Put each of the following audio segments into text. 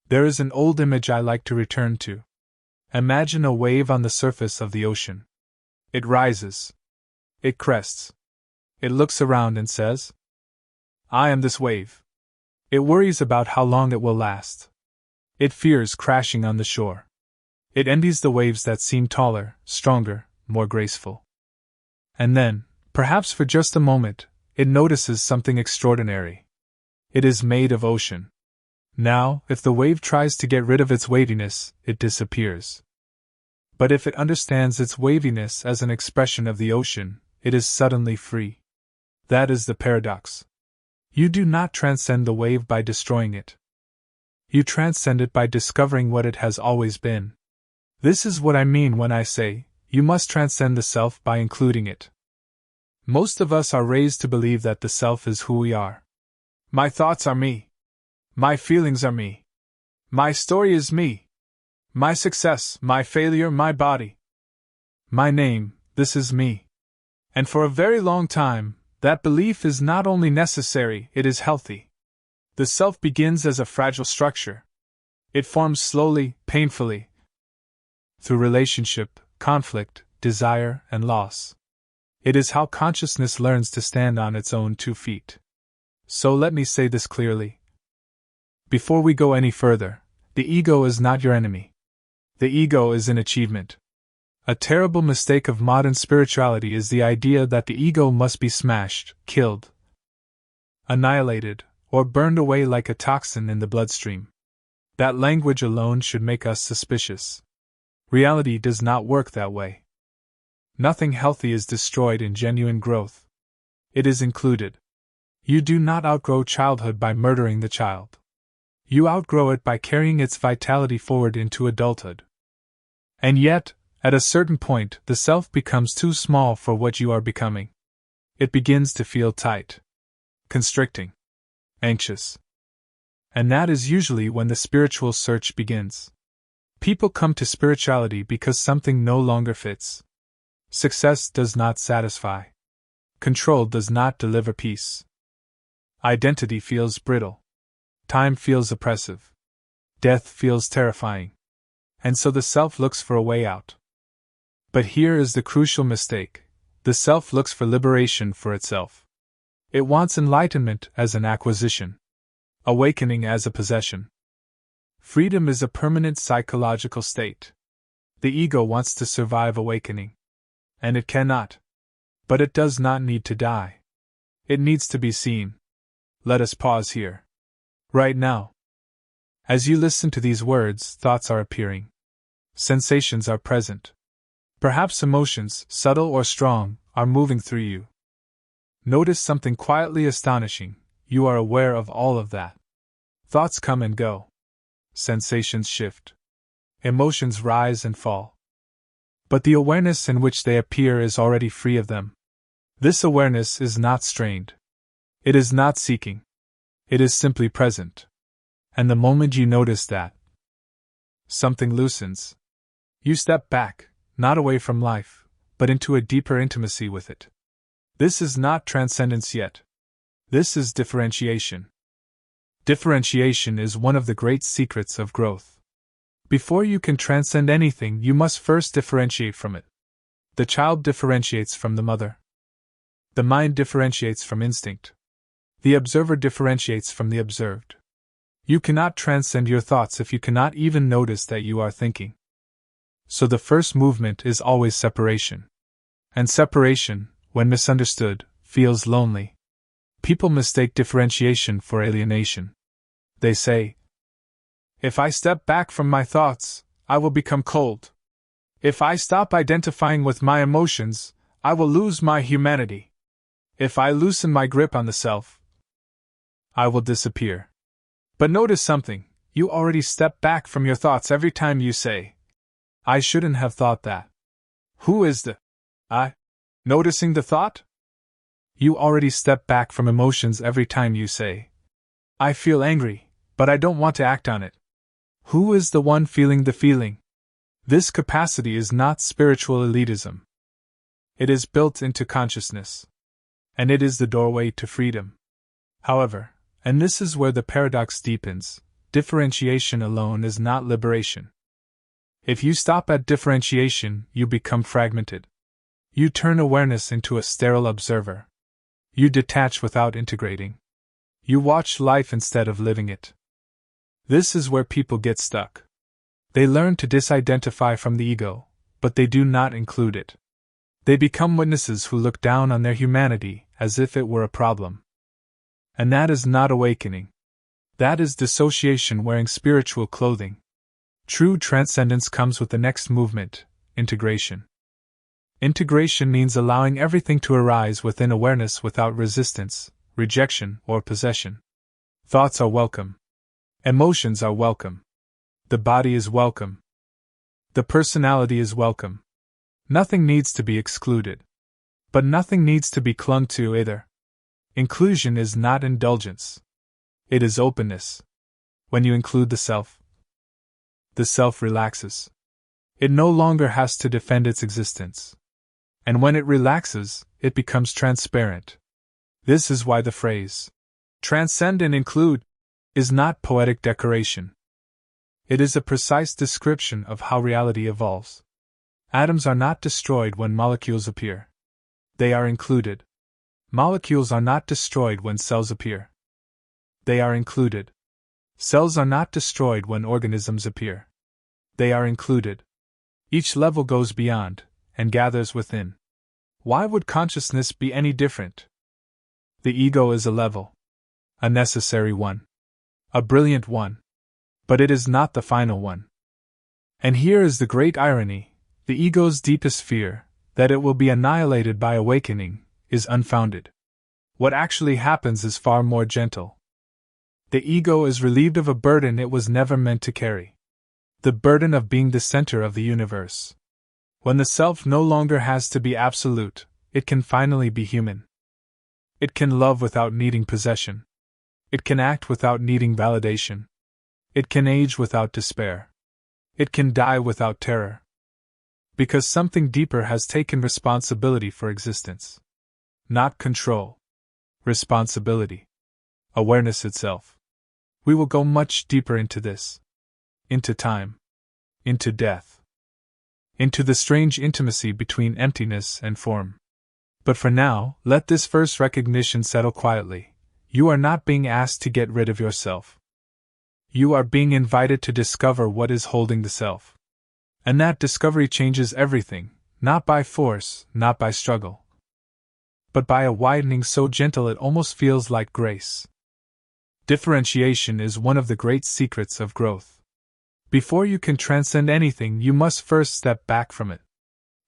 There is an old image I like to return to. Imagine a wave on the surface of the ocean. It rises. It crests. It looks around and says, I am this wave. It worries about how long it will last. It fears crashing on the shore. It envies the waves that seem taller, stronger, more graceful. And then, perhaps for just a moment, it notices something extraordinary. It is made of ocean. Now, if the wave tries to get rid of its waviness, it disappears. But if it understands its waviness as an expression of the ocean, it is suddenly free. That is the paradox. You do not transcend the wave by destroying it. You transcend it by discovering what it has always been. This is what I mean when I say, you must transcend the self by including it. Most of us are raised to believe that the self is who we are. My thoughts are me. My feelings are me. My story is me. My success, my failure, my body. My name, this is me. And for a very long time, that belief is not only necessary, it is healthy. The self begins as a fragile structure. It forms slowly, painfully, through relationship, conflict, desire, and loss. It is how consciousness learns to stand on its own 2 feet. So let me say this clearly. Before we go any further, the ego is not your enemy. The ego is an achievement. A terrible mistake of modern spirituality is the idea that the ego must be smashed, killed, annihilated, or burned away like a toxin in the bloodstream. That language alone should make us suspicious. Reality does not work that way. Nothing healthy is destroyed in genuine growth. It is included. You do not outgrow childhood by murdering the child. You outgrow it by carrying its vitality forward into adulthood. And yet, at a certain point, the self becomes too small for what you are becoming. It begins to feel tight, constricting, anxious. And that is usually when the spiritual search begins. People come to spirituality because something no longer fits. Success does not satisfy. Control does not deliver peace. Identity feels brittle. Time feels oppressive. Death feels terrifying. And so the self looks for a way out. But here is the crucial mistake. The self looks for liberation for itself. It wants enlightenment as an acquisition. Awakening as a possession. Freedom is a permanent psychological state. The ego wants to survive awakening. And it cannot. But it does not need to die. It needs to be seen. Let us pause here. Right now. As you listen to these words, thoughts are appearing. Sensations are present. Perhaps emotions, subtle or strong, are moving through you. Notice something quietly astonishing. You are aware of all of that. Thoughts come and go. Sensations shift. Emotions rise and fall. But the awareness in which they appear is already free of them. This awareness is not strained. It is not seeking. It is simply present. And the moment you notice that, something loosens. You step back, not away from life, but into a deeper intimacy with it. This is not transcendence yet. This is differentiation. Differentiation is one of the great secrets of growth. Before you can transcend anything, you must first differentiate from it. The child differentiates from the mother. The mind differentiates from instinct. The observer differentiates from the observed. You cannot transcend your thoughts if you cannot even notice that you are thinking. So the first movement is always separation. And separation, when misunderstood, feels lonely. People mistake differentiation for alienation. They say, if I step back from my thoughts, I will become cold. If I stop identifying with my emotions, I will lose my humanity. If I loosen my grip on the self, I will disappear. But notice something, you already step back from your thoughts every time you say, I shouldn't have thought that. Who is the I? Noticing the thought? You already step back from emotions every time you say, I feel angry, but I don't want to act on it. Who is the one feeling the feeling? This capacity is not spiritual elitism. It is built into consciousness. And it is the doorway to freedom. However, and this is where the paradox deepens, differentiation alone is not liberation. If you stop at differentiation, you become fragmented. You turn awareness into a sterile observer. You detach without integrating. You watch life instead of living it. This is where people get stuck. They learn to disidentify from the ego, but they do not include it. They become witnesses who look down on their humanity as if it were a problem. And that is not awakening. That is dissociation wearing spiritual clothing. True transcendence comes with the next movement, integration. Integration means allowing everything to arise within awareness without resistance, rejection, or possession. Thoughts are welcome. Emotions are welcome. The body is welcome. The personality is welcome. Nothing needs to be excluded. But nothing needs to be clung to either. Inclusion is not indulgence. It is openness. When you include the self relaxes. It no longer has to defend its existence. And when it relaxes, it becomes transparent. This is why the phrase, transcend and include, is not poetic decoration. It is a precise description of how reality evolves. Atoms are not destroyed when molecules appear. They are included. Molecules are not destroyed when cells appear. They are included. Cells are not destroyed when organisms appear. They are included. Each level goes beyond, and gathers within. Why would consciousness be any different? The ego is a level. A necessary one. A brilliant one. But it is not the final one. And here is the great irony: the ego's deepest fear, that it will be annihilated by awakening, is unfounded. What actually happens is far more gentle. The ego is relieved of a burden it was never meant to carry. The burden of being the center of the universe. When the self no longer has to be absolute, it can finally be human. It can love without needing possession. It can act without needing validation. It can age without despair. It can die without terror. Because something deeper has taken responsibility for existence. Not control. Responsibility. Awareness itself. We will go much deeper into this. Into time. Into death. Into the strange intimacy between emptiness and form. But for now, let this first recognition settle quietly. You are not being asked to get rid of yourself. You are being invited to discover what is holding the self. And that discovery changes everything, not by force, not by struggle, but by a widening so gentle it almost feels like grace. Differentiation is one of the great secrets of growth. Before you can transcend anything, you must first step back from it.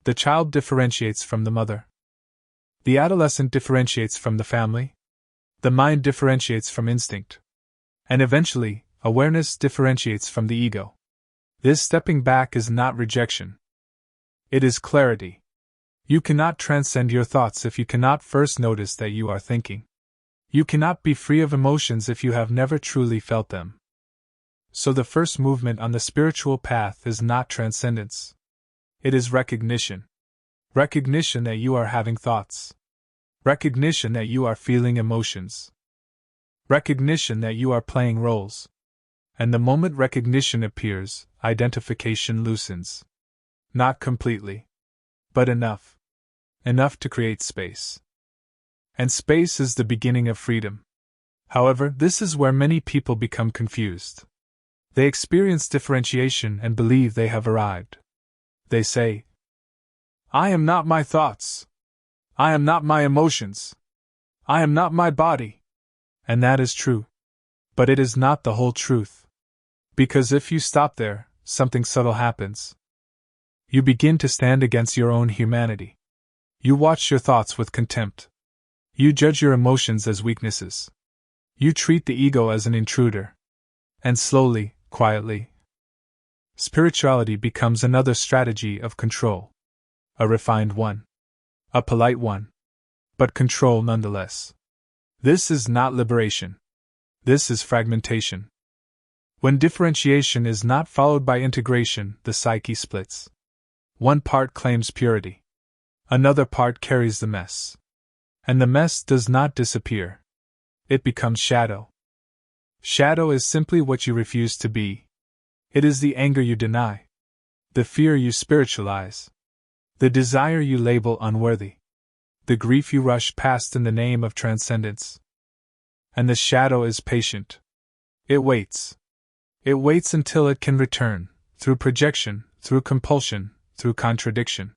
The child differentiates from the mother. The adolescent differentiates from the family. The mind differentiates from instinct. And eventually, awareness differentiates from the ego. This stepping back is not rejection. It is clarity. You cannot transcend your thoughts if you cannot first notice that you are thinking. You cannot be free of emotions if you have never truly felt them. So the first movement on the spiritual path is not transcendence. It is recognition. Recognition that you are having thoughts. Recognition that you are feeling emotions. Recognition that you are playing roles. And the moment recognition appears, identification loosens. Not completely. But enough. Enough to create space. And space is the beginning of freedom. However, this is where many people become confused. They experience differentiation and believe they have arrived. They say, I am not my thoughts. I am not my emotions. I am not my body. And that is true. But it is not the whole truth. Because if you stop there, something subtle happens. You begin to stand against your own humanity. You watch your thoughts with contempt. You judge your emotions as weaknesses. You treat the ego as an intruder. And slowly, quietly, spirituality becomes another strategy of control. A refined one. A polite one. But control nonetheless. This is not liberation. This is fragmentation. When differentiation is not followed by integration, the psyche splits. One part claims purity. Another part carries the mess. And the mess does not disappear. It becomes shadow. Shadow is simply what you refuse to be. It is the anger you deny, the fear you spiritualize, the desire you label unworthy, the grief you rush past in the name of transcendence. And the shadow is patient. It waits. It waits until it can return, through projection, through compulsion, through contradiction.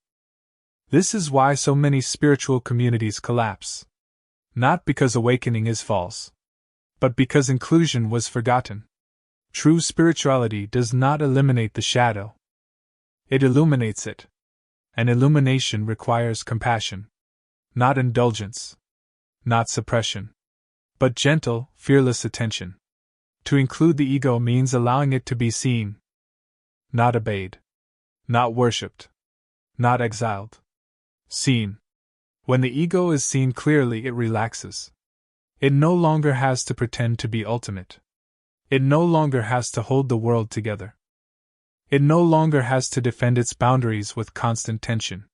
This is why so many spiritual communities collapse. Not because awakening is false, but because inclusion was forgotten. True spirituality does not eliminate the shadow. It illuminates it. And illumination requires compassion. Not indulgence. Not suppression. But gentle, fearless attention. To include the ego means allowing it to be seen. Not obeyed. Not worshipped. Not exiled. Seen. When the ego is seen clearly, it relaxes. It no longer has to pretend to be ultimate. It no longer has to hold the world together. It no longer has to defend its boundaries with constant tension.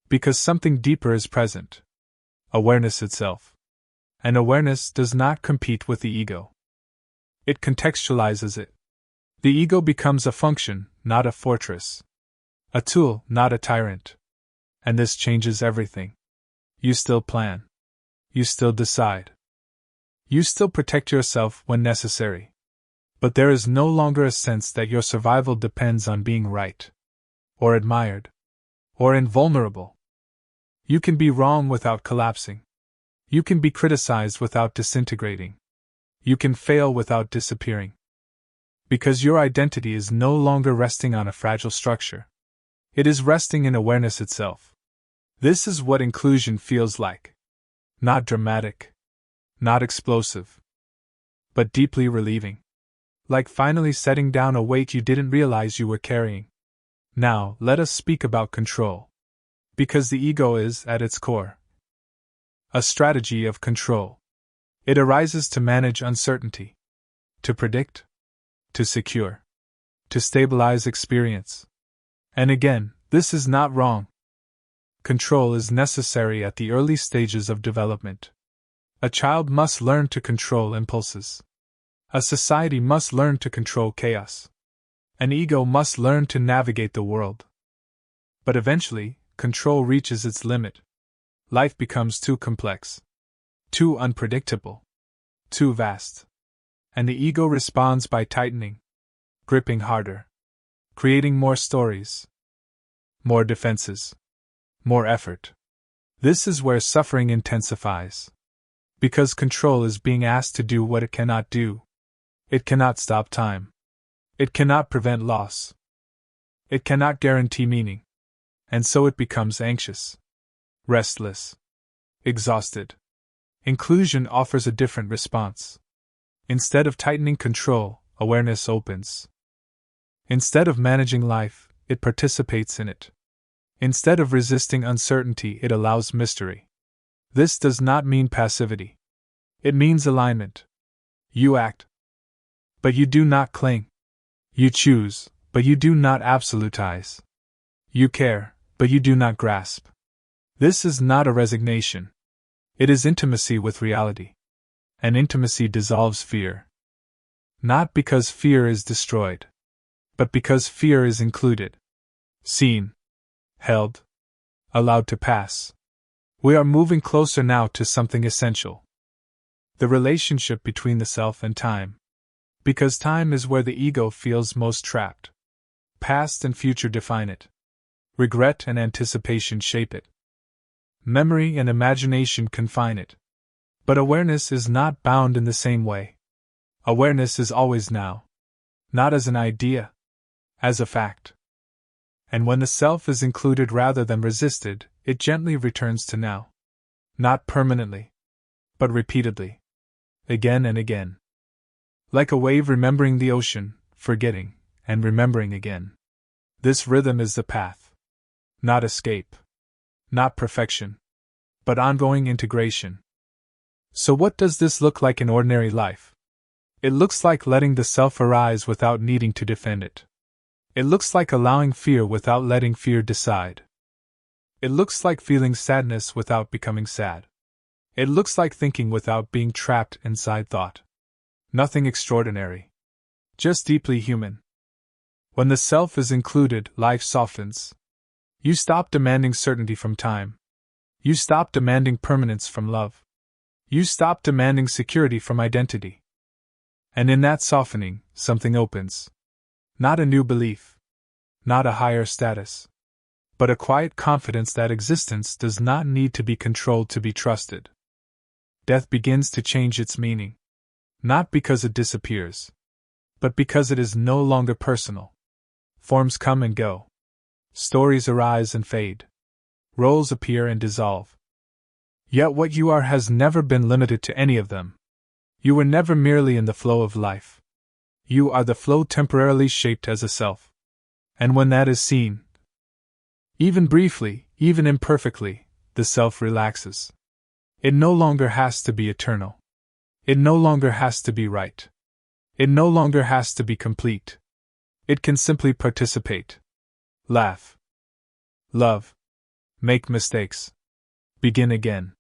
Because something deeper is present. Awareness itself. And awareness does not compete with the ego. It contextualizes it. The ego becomes a function, not a fortress. A tool, not a tyrant. And this changes everything. You still plan. You still decide. You still protect yourself when necessary. But there is no longer a sense that your survival depends on being right, or admired, or invulnerable. You can be wrong without collapsing. You can be criticized without disintegrating. You can fail without disappearing. Because your identity is no longer resting on a fragile structure. It is resting in awareness itself. This is what inclusion feels like. Not dramatic. Not explosive. But deeply relieving. Like finally setting down a weight you didn't realize you were carrying. Now, let us speak about control. Because the ego is, at its core, a strategy of control. It arises to manage uncertainty, to predict, to secure, to stabilize experience. And again, this is not wrong. Control is necessary at the early stages of development. A child must learn to control impulses. A society must learn to control chaos. An ego must learn to navigate the world. But eventually, control reaches its limit. Life becomes too complex, too unpredictable, too vast. And the ego responds by tightening, gripping harder, creating more stories, more defenses, more effort. This is where suffering intensifies. Because control is being asked to do what it cannot do. It cannot stop time. It cannot prevent loss. It cannot guarantee meaning. And so it becomes anxious, restless, exhausted. Inclusion offers a different response. Instead of tightening control, awareness opens. Instead of managing life, it participates in it. Instead of resisting uncertainty, it allows mystery. This does not mean passivity. It means alignment. You act, but you do not cling. You choose, but you do not absolutize. You care, but you do not grasp. This is not a resignation. It is intimacy with reality. And intimacy dissolves fear. Not because fear is destroyed, but because fear is included, seen, held, allowed to pass. We are moving closer now to something essential. The relationship between the self and time. Because time is where the ego feels most trapped. Past and future define it. Regret and anticipation shape it. Memory and imagination confine it. But awareness is not bound in the same way. Awareness is always now. Not as an idea, as a fact. And when the self is included rather than resisted, it gently returns to now. Not permanently, but repeatedly. Again and again. Like a wave remembering the ocean, forgetting, and remembering again. This rhythm is the path. Not escape. Not perfection. But ongoing integration. So what does this look like in ordinary life? It looks like letting the self arise without needing to defend it. It looks like allowing fear without letting fear decide. It looks like feeling sadness without becoming sad. It looks like thinking without being trapped inside thought. Nothing extraordinary. Just deeply human. When the self is included, life softens. You stop demanding certainty from time. You stop demanding permanence from love. You stop demanding security from identity. And in that softening, something opens. Not a new belief. Not a higher status. But a quiet confidence that existence does not need to be controlled to be trusted. Death begins to change its meaning. Not because it disappears, but because it is no longer personal. Forms come and go. Stories arise and fade. Roles appear and dissolve. Yet what you are has never been limited to any of them. You were never merely in the flow of life. You are the flow temporarily shaped as a self. And when that is seen, even briefly, even imperfectly, the self relaxes. It no longer has to be eternal. It no longer has to be right. It no longer has to be complete. It can simply participate. Laugh. Love. Make mistakes. Begin again.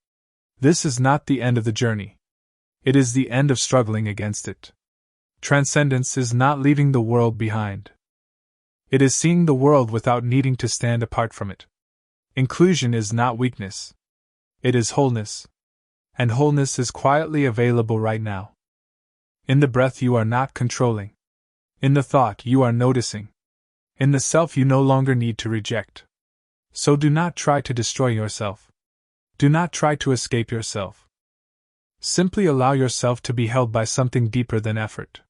This is not the end of the journey. It is the end of struggling against it. Transcendence is not leaving the world behind. It is seeing the world without needing to stand apart from it. Inclusion is not weakness. It is wholeness. And wholeness is quietly available right now. In the breath you are not controlling. In the thought you are noticing. In the self you no longer need to reject. So do not try to destroy yourself. Do not try to escape yourself. Simply allow yourself to be held by something deeper than effort.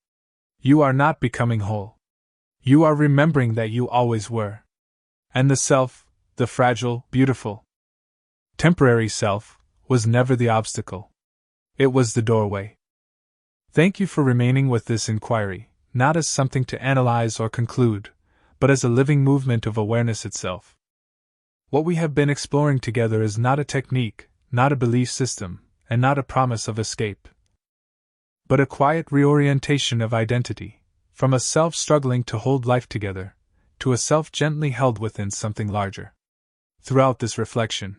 You are not becoming whole. You are remembering that you always were. And the self, the fragile, beautiful, temporary self, was never the obstacle. It was the doorway. Thank you for remaining with this inquiry, not as something to analyze or conclude, but as a living movement of awareness itself. What we have been exploring together is not a technique, not a belief system, and not a promise of escape, but a quiet reorientation of identity, from a self struggling to hold life together, to a self gently held within something larger. Throughout this reflection,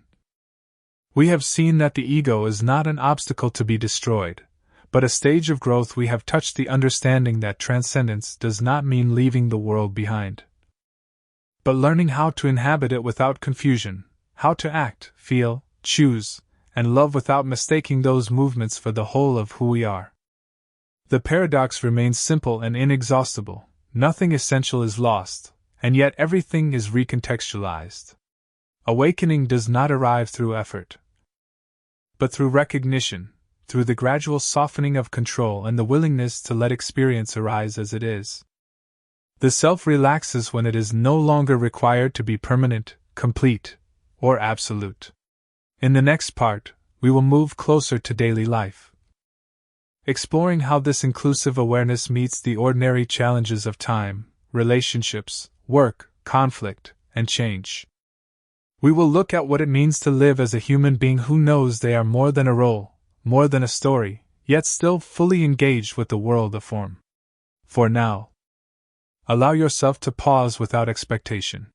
we have seen that the ego is not an obstacle to be destroyed, but a stage of growth. We have touched the understanding that transcendence does not mean leaving the world behind, but learning how to inhabit it without confusion, how to act, feel, choose, and love without mistaking those movements for the whole of who we are. The paradox remains simple and inexhaustible. Nothing essential is lost, and yet everything is recontextualized. Awakening does not arrive through effort, but through recognition, through the gradual softening of control and the willingness to let experience arise as it is. The self relaxes when it is no longer required to be permanent, complete, or absolute. In the next part, we will move closer to daily life, exploring how this inclusive awareness meets the ordinary challenges of time, relationships, work, conflict, and change. We will look at what it means to live as a human being who knows they are more than a role, more than a story, yet still fully engaged with the world of form. For now, allow yourself to pause without expectation.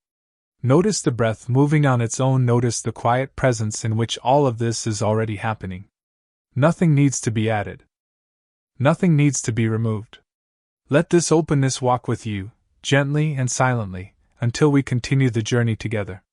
Notice the breath moving on its own. Notice the quiet presence in which all of this is already happening. Nothing needs to be added. Nothing needs to be removed. Let this openness walk with you, gently and silently, until we continue the journey together.